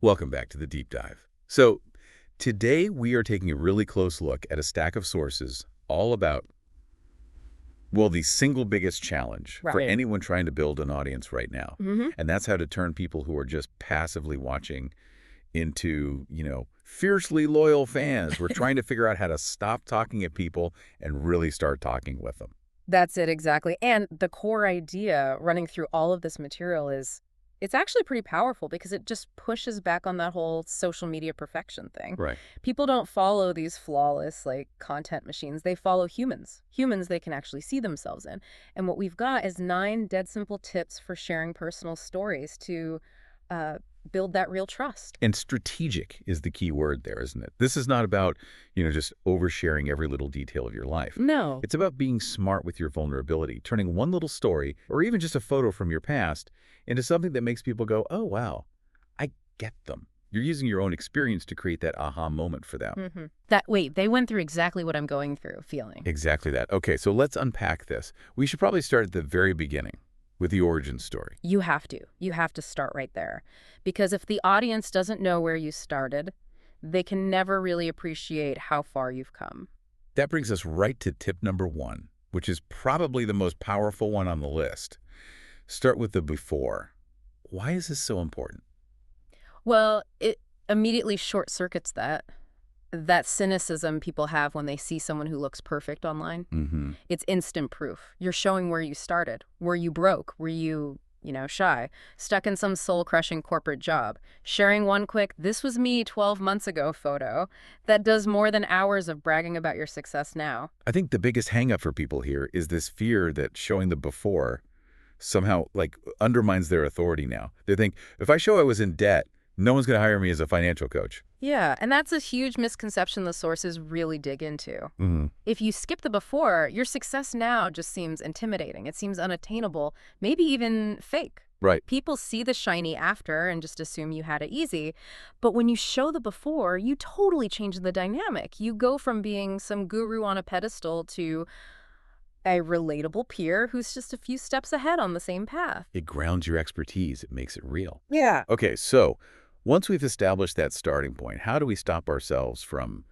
Welcome back to the deep dive. So today we are taking a really close look at a stack of sources all about, well, the single biggest challenge for Right. anyone trying to build an audience right now. hmm And that's how to turn people who are just passively watching into, fiercely loyal fans. We're trying to figure out how to stop talking at people and really start talking with them. That's it exactly. And the core idea running through all of this material is it's actually pretty powerful because it just pushes back on that whole social media perfection thing. Right. People don't follow these flawless like content machines. They follow humans. Humans they can actually see themselves in. And what we've got is 9 dead simple tips for sharing personal stories to uh, build that real trust. And strategic is the key word there, isn't it? This is not about, just oversharing every little detail of your life. No. It's about being smart with your vulnerability, turning one little story or even just a photo from your past into something that makes people go, oh, wow, I get them. You're using your own experience to create that aha moment for them. Wait, they went through exactly what I'm going through feeling. Exactly that. Okay, so let's unpack this. We should probably start at the very beginning with the origin story. You have to. You have to start right there. Because if the audience doesn't know where you started, they can never really appreciate how far you've come. That brings us right to tip number 1, which is probably the most powerful one on the list. Start with the before. Why is this so important? Well, it immediately short circuits that cynicism people have when they see someone who looks perfect online. Mm-hmm. It's instant proof. You're showing where you started. Were you broke? Were you, shy? Stuck in some soul-crushing corporate job? Sharing one quick, this was me 12 months ago photo that does more than hours of bragging about your success now. I think the biggest hang-up for people here is this fear that showing the before somehow undermines their authority now. They think, if I show I was in debt, no one's going to hire me as a financial coach. Yeah, and that's a huge misconception the sources really dig into. Mm-hmm. If you skip the before, your success now just seems intimidating. It seems unattainable, maybe even fake. Right. People see the shiny after and just assume you had it easy. But when you show the before, you totally change the dynamic. You go from being some guru on a pedestal to a relatable peer who's just a few steps ahead on the same path. It grounds your expertise. It makes it real. Yeah. Okay, so once we've established that starting point, how do we stop ourselves from,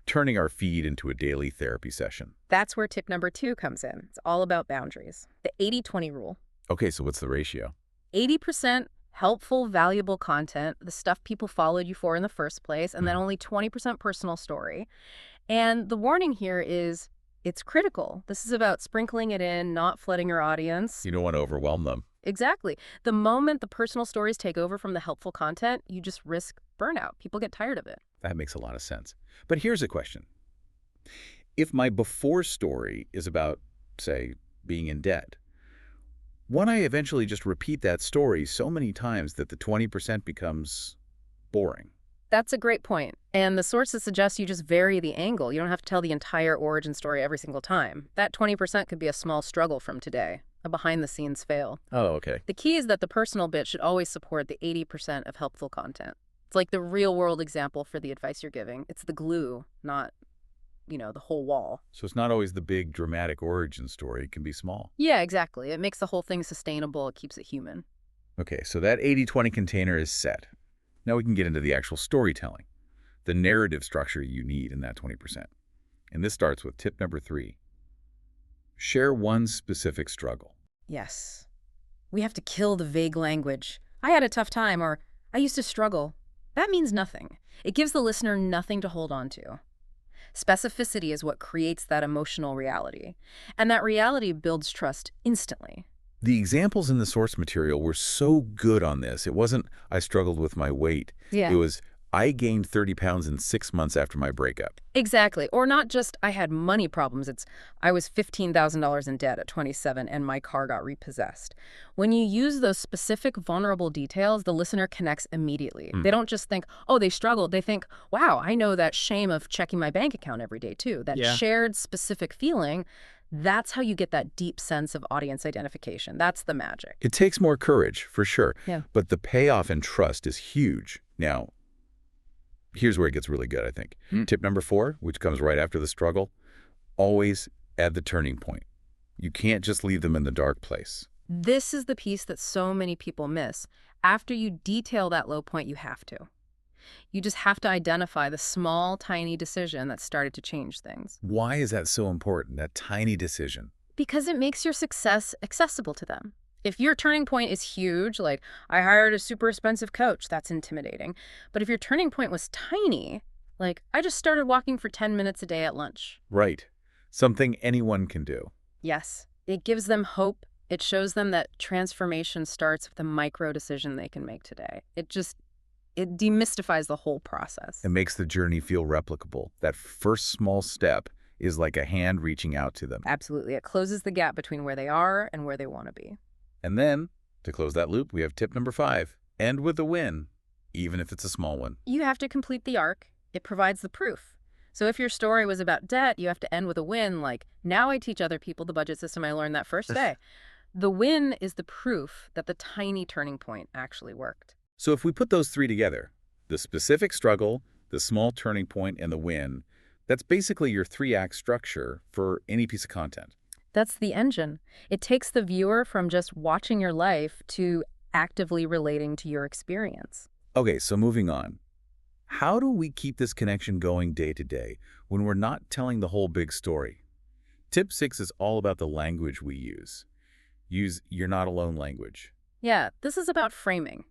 turning our feed into a daily therapy session? That's where tip number 2 comes in. It's all about boundaries. The 80-20 rule. Okay, so what's the ratio? 80% helpful, valuable content, the stuff people followed you for in the first place, and then only 20% personal story. And the warning here is it's critical. This is about sprinkling it in, not flooding your audience. You don't want to overwhelm them. Exactly. The moment the personal stories take over from the helpful content, you just risk burnout. People get tired of it. That makes a lot of sense. But here's a question. If my before story is about, say, being in debt, won't I eventually just repeat that story so many times that the 20% becomes boring? That's a great point. And the sources suggest you just vary the angle. You don't have to tell the entire origin story every single time. That 20% could be a small struggle from today, a behind-the-scenes fail. Oh, okay. The key is that the personal bit should always support the 80% of helpful content. It's like the real-world example for the advice you're giving. It's the glue, not, the whole wall. So it's not always the big dramatic origin story. It can be small. Yeah, exactly. It makes the whole thing sustainable. It keeps it human. Okay, so that 80-20 container is set. Now we can get into the actual storytelling, the narrative structure you need in that 20%. And this starts with tip number 3. Share one specific struggle. Yes. We have to kill the vague language. I had a tough time, or I used to struggle. That means nothing. It gives the listener nothing to hold on to. Specificity is what creates that emotional reality. And that reality builds trust instantly. The examples in the source material were so good on this. It wasn't, I struggled with my weight. Yeah. It was, I gained 30 pounds in 6 months after my breakup. Exactly. Or not just I had money problems. It's I was $15,000 in debt at 27 and my car got repossessed. When you use those specific vulnerable details, the listener connects immediately. They don't just think, oh, they struggled. They think, wow, I know that shame of checking my bank account every day too. That shared specific feeling. That's how you get that deep sense of audience identification. That's the magic. It takes more courage, for sure. Yeah. But the payoff and trust is huge. Now, here's where it gets really good, I think. Tip number 4, which comes right after the struggle, always add the turning point. You can't just leave them in the dark place. This is the piece that so many people miss. After you detail that low point, you have to. You just have to identify the small, tiny decision that started to change things. Why is that so important, that tiny decision? Because it makes your success accessible to them. If your turning point is huge, like I hired a super expensive coach, that's intimidating. But if your turning point was tiny, like I just started walking for 10 minutes a day at lunch. Right. Something anyone can do. Yes, it gives them hope. It shows them that transformation starts with a micro decision they can make today. It demystifies the whole process. It makes the journey feel replicable. That first small step is like a hand reaching out to them. Absolutely. It closes the gap between where they are and where they want to be. And then, to close that loop, we have tip number 5. End with a win, even if it's a small one. You have to complete the arc. It provides the proof. So if your story was about debt, you have to end with a win, like, now I teach other people the budget system I learned that first day. The win is the proof that the tiny turning point actually worked. So if we put those 3 together, the specific struggle, the small turning point, and the win, that's basically your 3-act structure for any piece of content. That's the engine. It takes the viewer from just watching your life to actively relating to your experience. Okay, so moving on. How do we keep this connection going day to day when we're not telling the whole big story? Tip 6 is all about the language we use. Use "you're not alone" language. Yeah, this is about framing.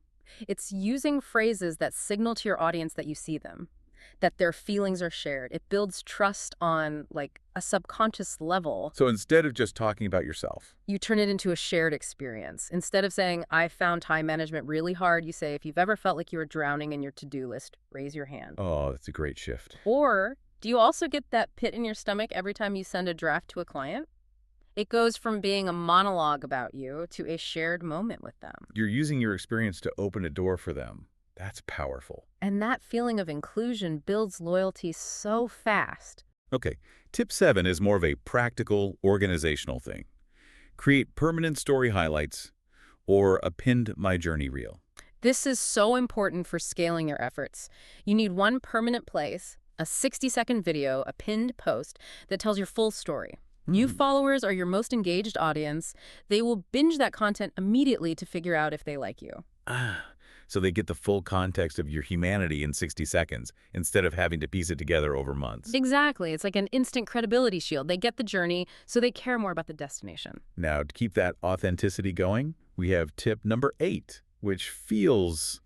It's using phrases that signal to your audience that you see them, that their feelings are shared. It builds trust on, like, a subconscious level. So instead of just talking about yourself, You turn it into a shared experience. Instead of saying, I found time management really hard, you say, if you've ever felt like you were drowning in your to-do list, raise your hand. oh, that's a great shift. Or do you also get that pit in your stomach every time you send a draft to a client? It goes from being a monologue about you to a shared moment with them. You're using your experience to open a door for them. That's powerful. And that feeling of inclusion builds loyalty so fast. Okay, tip 7 is more of a practical, organizational thing. Create permanent story highlights or a pinned My Journey reel. This is so important for scaling your efforts. You need one permanent place, a 60-second video, a pinned post that tells your full story. New followers are your most engaged audience. They will binge that content immediately to figure out if they like you. So they get the full context of your humanity in 60 seconds instead of having to piece it together over months. Exactly. It's like an instant credibility shield. They get the journey, so they care more about the destination. Now, to keep that authenticity going, we have tip number 8, which feels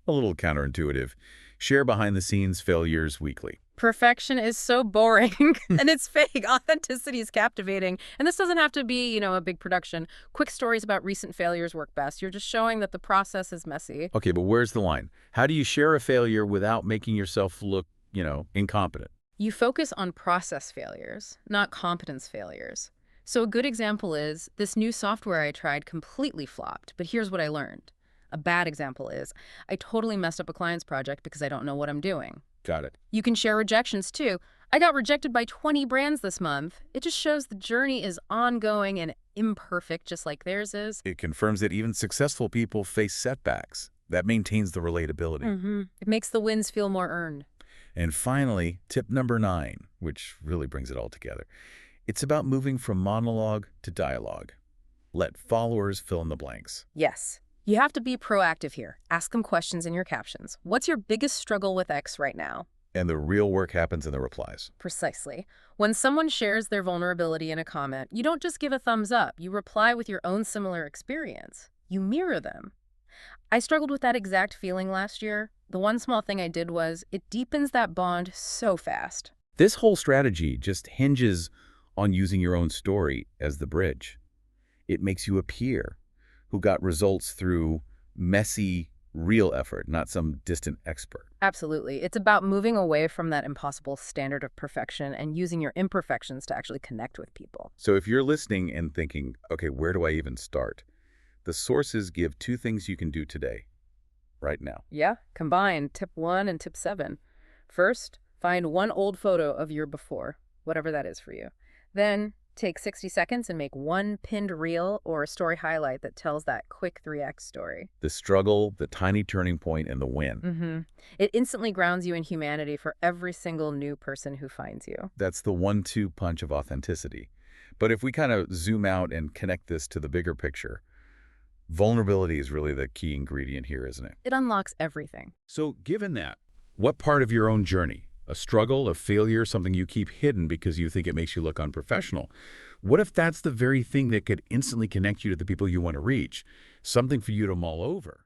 a little counterintuitive. Share behind-the-scenes failures weekly. Perfection is so boring and it's fake. Authenticity is captivating. And this doesn't have to be, a big production. Quick stories about recent failures work best. You're just showing that the process is messy. Okay, but where's the line? How do you share a failure without making yourself look, incompetent? You focus on process failures, not competence failures. So a good example is this new software I tried completely flopped, but here's what I learned. A bad example is I totally messed up a client's project because I don't know what I'm doing. Got it. You can share rejections too. I got rejected by 20 brands this month. It just shows the journey is ongoing and imperfect, just like theirs is. It confirms that even successful people face setbacks. That maintains the relatability. It makes the wins feel more earned. And finally, tip number 9, which really brings it all together. It's about moving from monologue to dialogue. Let followers fill in the blanks. Yes. You have to be proactive here. Ask them questions in your captions. What's your biggest struggle with X right now? And the real work happens in the replies. Precisely. When someone shares their vulnerability in a comment, you don't just give a thumbs up. You reply with your own similar experience. You mirror them. I struggled with that exact feeling last year. The one small thing I did was it deepens that bond so fast. This whole strategy just hinges on using your own story as the bridge. It makes you a peer who got results through messy, real effort, not some distant expert. Absolutely. It's about moving away from that impossible standard of perfection and using your imperfections to actually connect with people. So if you're listening and thinking, okay, where do I even start? The sources give 2 things you can do today, right now. Yeah, combine tip 1 and tip 7. First, find one old photo of your before, whatever that is for you. Then take 60 seconds and make one pinned reel or a story highlight that tells that quick 3x story. The struggle, the tiny turning point, and the win. It instantly grounds you in humanity for every single new person who finds you. That's the 1-2 punch of authenticity. But if we kind of zoom out and connect this to the bigger picture, Vulnerability is really the key ingredient here, isn't it? It unlocks everything. So given that, what part of your own journey, a struggle, a failure, something you keep hidden because you think it makes you look unprofessional, what if that's the very thing that could instantly connect you to the people you want to reach? Something for you to mull over.